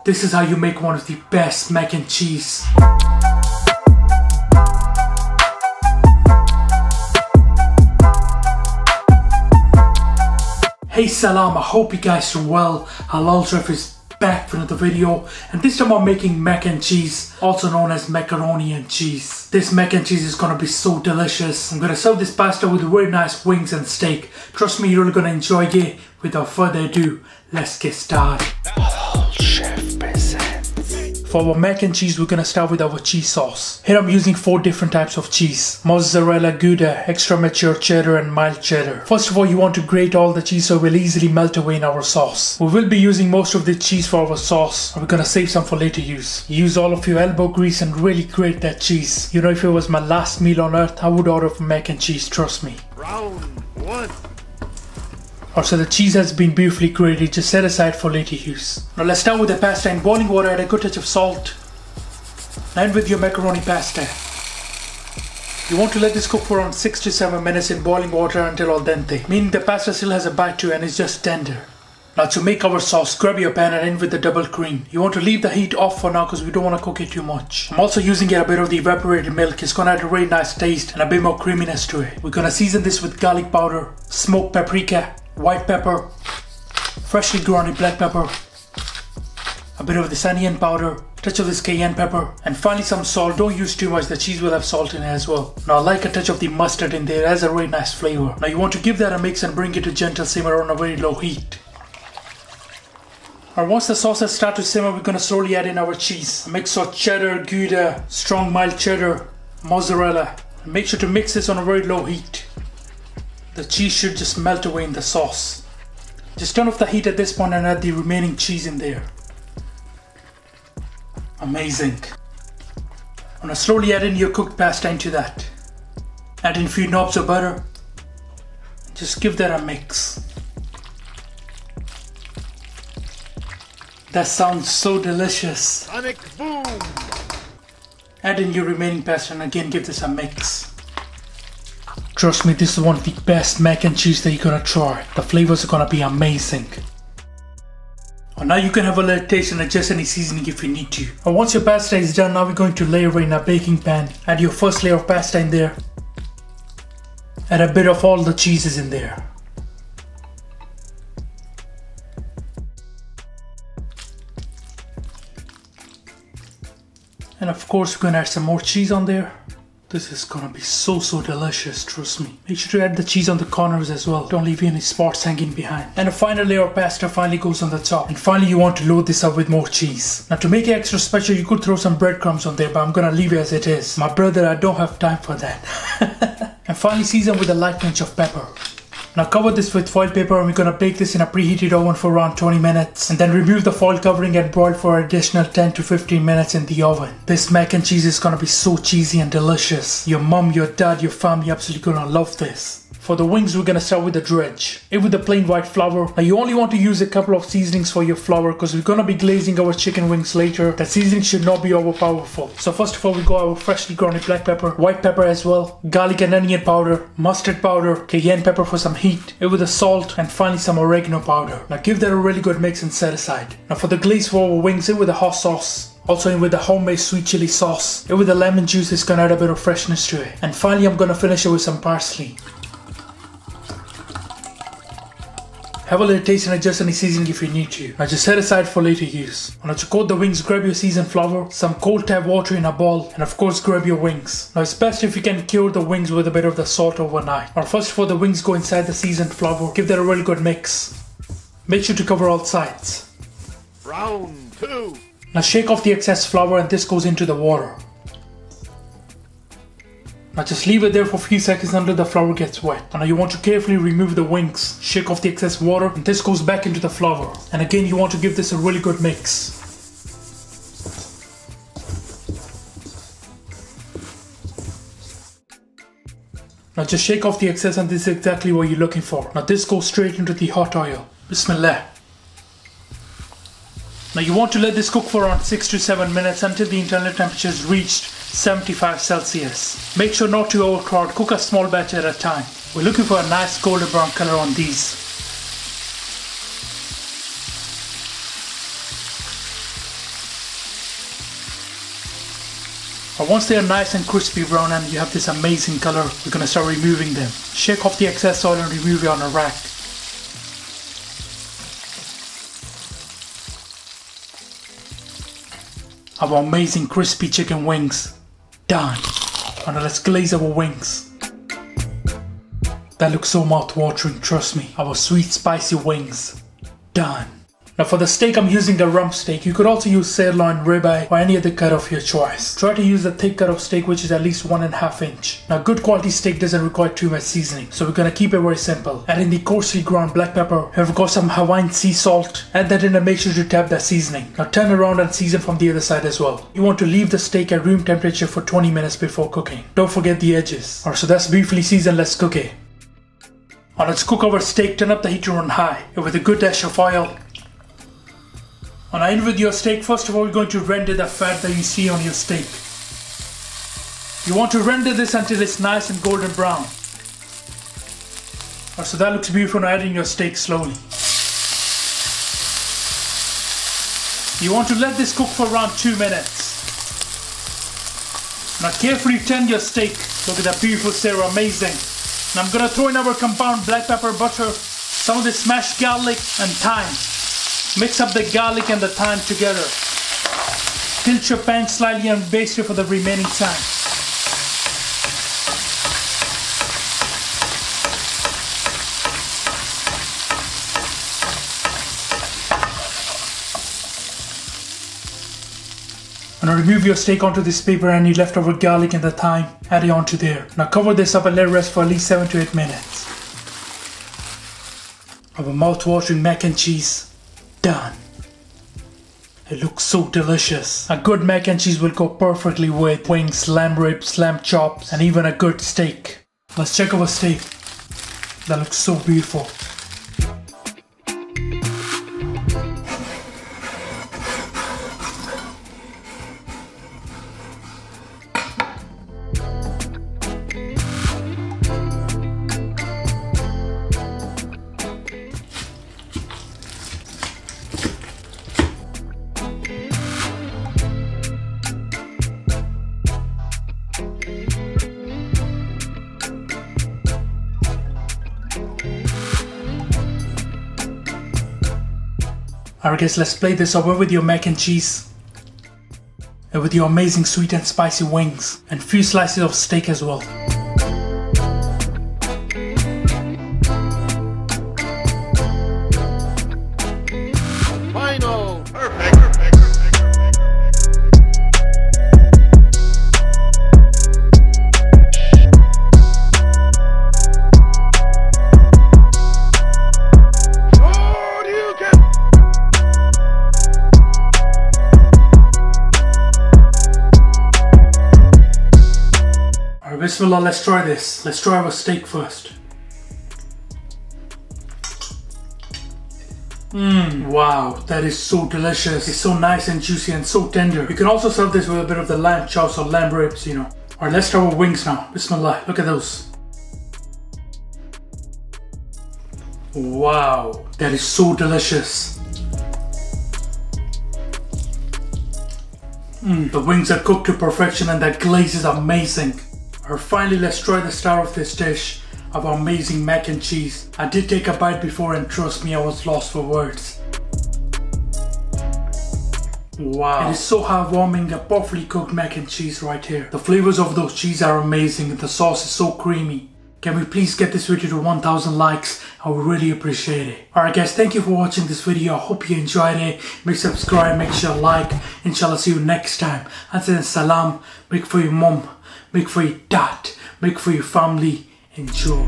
This is how you make one of the best mac and cheese. Hey salam, I hope you guys are well. Halal Chef is back for another video, and this time I'm making mac and cheese, also known as macaroni and cheese. This mac and cheese is gonna be so delicious. I'm gonna serve this pasta with very nice wings and steak. Trust me, you're really gonna enjoy it. Without further ado, let's get started. Halal Chef presents. For our mac and cheese, we're gonna start with our cheese sauce. Here I'm using 4 different types of cheese: mozzarella, Gouda, extra mature cheddar and mild cheddar. First of all, you want to grate all the cheese so it will easily melt away in our sauce. We will be using most of the cheese for our sauce, and we're gonna save some for later use. Use all of your elbow grease and really grate that cheese. You know, if it was my last meal on earth, I would order mac and cheese, trust me. Round 1. Also, the cheese has been beautifully grated, just set aside for later use. Now let's start with the pasta. In boiling water, add a good touch of salt. And with your macaroni pasta. You want to let this cook for around 6 to 7 minutes in boiling water until al dente, meaning the pasta still has a bite to it and is just tender. Now to make our sauce, grab your pan and in with the double cream. You want to leave the heat off for now because we don't want to cook it too much. I'm also using a bit of the evaporated milk. It's going to add a really nice taste and a bit more creaminess to it. We're going to season this with garlic powder, smoked paprika, white pepper, freshly ground black pepper, a bit of this onion powder, touch of this cayenne pepper, and finally some salt. Don't use too much, the cheese will have salt in it as well. Now I like a touch of the mustard in there, it has a really nice flavor. Now you want to give that a mix and bring it to gentle simmer on a very low heat. Alright, once the sauce has started to simmer, we're going to slowly add in our cheese. A mix of cheddar, Gouda, strong mild cheddar, mozzarella. And make sure to mix this on a very low heat. The cheese should just melt away in the sauce. Just turn off the heat at this point and add the remaining cheese in there. Amazing. Now slowly add in your cooked pasta into that. Add in a few knobs of butter. Just give that a mix. That sounds so delicious. Sonic boom! Add in your remaining pasta and again give this a mix. Trust me, this is one of the best mac and cheese that you're gonna try. The flavors are gonna be amazing. And now you can have a little taste and adjust any seasoning if you need to. And once your pasta is done, now we're going to layer it in a baking pan. Add your first layer of pasta in there. Add a bit of all the cheeses in there. And of course we're gonna add some more cheese on there. This is gonna be so delicious, trust me. Make sure to add the cheese on the corners as well. Don't leave any spots hanging behind. And a final layer of pasta finally goes on the top. And finally you want to load this up with more cheese. Now to make it extra special, you could throw some breadcrumbs on there, but I'm gonna leave it as it is. My brother, I don't have time for that. And finally season with a light pinch of pepper. Now cover this with foil paper and we're gonna bake this in a preheated oven for around 20 minutes. And then remove the foil covering and broil for an additional 10 to 15 minutes in the oven. This mac and cheese is gonna be so cheesy and delicious. Your mom, your dad, your family absolutely gonna love this. For the wings, we're gonna start with the dredge. It with the plain white flour. Now you only want to use a couple of seasonings for your flour because we're gonna be glazing our chicken wings later. The seasoning should not be overpowerful. So first of all, we got our freshly ground black pepper, white pepper as well, garlic and onion powder, mustard powder, cayenne pepper for some heat, it with the salt, and finally some oregano powder. Now give that a really good mix and set aside. Now for the glaze for our wings, it with the hot sauce. Also in with the homemade sweet chili sauce. It with the lemon juice is gonna add a bit of freshness to it. And finally I'm gonna finish it with some parsley. Have a little taste and adjust any seasoning if you need to. Now just set aside for later use. Now to coat the wings, grab your seasoned flour, some cold tap water in a bowl, and of course grab your wings. Now it's best if you can cure the wings with a bit of the salt overnight. Now first of all, the wings go inside the seasoned flour. Give that a really good mix. Make sure to cover all sides. Round 2. Now shake off the excess flour and this goes into the water. Now just leave it there for a few seconds until the flour gets wet. And now you want to carefully remove the wings, shake off the excess water, and this goes back into the flour. And again you want to give this a really good mix. Now just shake off the excess and this is exactly what you're looking for. Now this goes straight into the hot oil. Bismillah. Now you want to let this cook for around 6 to 7 minutes until the internal temperature is reached 75 Celsius. Make sure not to overcrowd, cook a small batch at a time. We're looking for a nice golden brown color on these. But once they are nice and crispy brown and you have this amazing color, we're going to start removing them. Shake off the excess oil and remove it on a rack. Our amazing crispy chicken wings done. And now let's glaze our wings. That looks so mouth-watering, trust me. Our sweet spicy wings done. Now for the steak, I'm using a rump steak. You could also use sirloin, ribeye, or any other cut of your choice. Try to use a thick cut of steak which is at least 1.5 inch. Now good quality steak doesn't require too much seasoning, so we're gonna keep it very simple. Add in the coarsely ground black pepper. I've got some Hawaiian sea salt. Add that in and make sure to tap that seasoning. Now turn around and season from the other side as well. You want to leave the steak at room temperature for 20 minutes before cooking. Don't forget the edges. Alright, so that's briefly seasoned, let's cook it. Now let's cook our steak, turn up the heat to on high. And with a good dash of oil. Now in with your steak, first of all we're going to render the fat that you see on your steak. You want to render this until it's nice and golden brown. So that looks beautiful. Now add in your steak slowly. You want to let this cook for around 2 minutes. Now carefully turn your steak. Look at that beautiful sear, amazing. Now I'm going to throw in our compound black pepper, butter, some of the smashed garlic and thyme. Mix up the garlic and the thyme together. Tilt your pan slightly and baste it for the remaining time. And now remove your steak onto this paper and your leftover garlic and the thyme. Add it onto there. Now cover this up and let it rest for at least 7 to 8 minutes. Our mouth-watering mac and cheese done. It looks so delicious. A good mac and cheese will go perfectly with wings, lamb ribs, lamb chops, and even a good steak. Let's check our steak. That looks so beautiful. Alright guys, let's plate this over with your mac and cheese. And with your amazing sweet and spicy wings. And few slices of steak as well. Final! Perfect! Bismillah, let's try this. Let's try our steak first. Wow, that is so delicious. It's so nice and juicy and so tender. You can also serve this with a bit of the lamb chops or lamb ribs, you know. Alright, let's try our wings now. Bismillah, look at those. Wow, that is so delicious. The wings are cooked to perfection and that glaze is amazing. Alright, finally let's try the star of this dish, of our amazing mac and cheese. I did take a bite before and trust me, I was lost for words. Wow, it is so heartwarming, a perfectly cooked mac and cheese right here. The flavors of those cheese are amazing and the sauce is so creamy. Can we please get this video to 1000 likes? I would really appreciate it. Alright guys, thank you for watching this video. I hope you enjoyed it. Make sure to subscribe, make sure to like. Inshallah, see you next time. Until then, salam. Make for your mom. Make for your dad. Make for your family. Enjoy.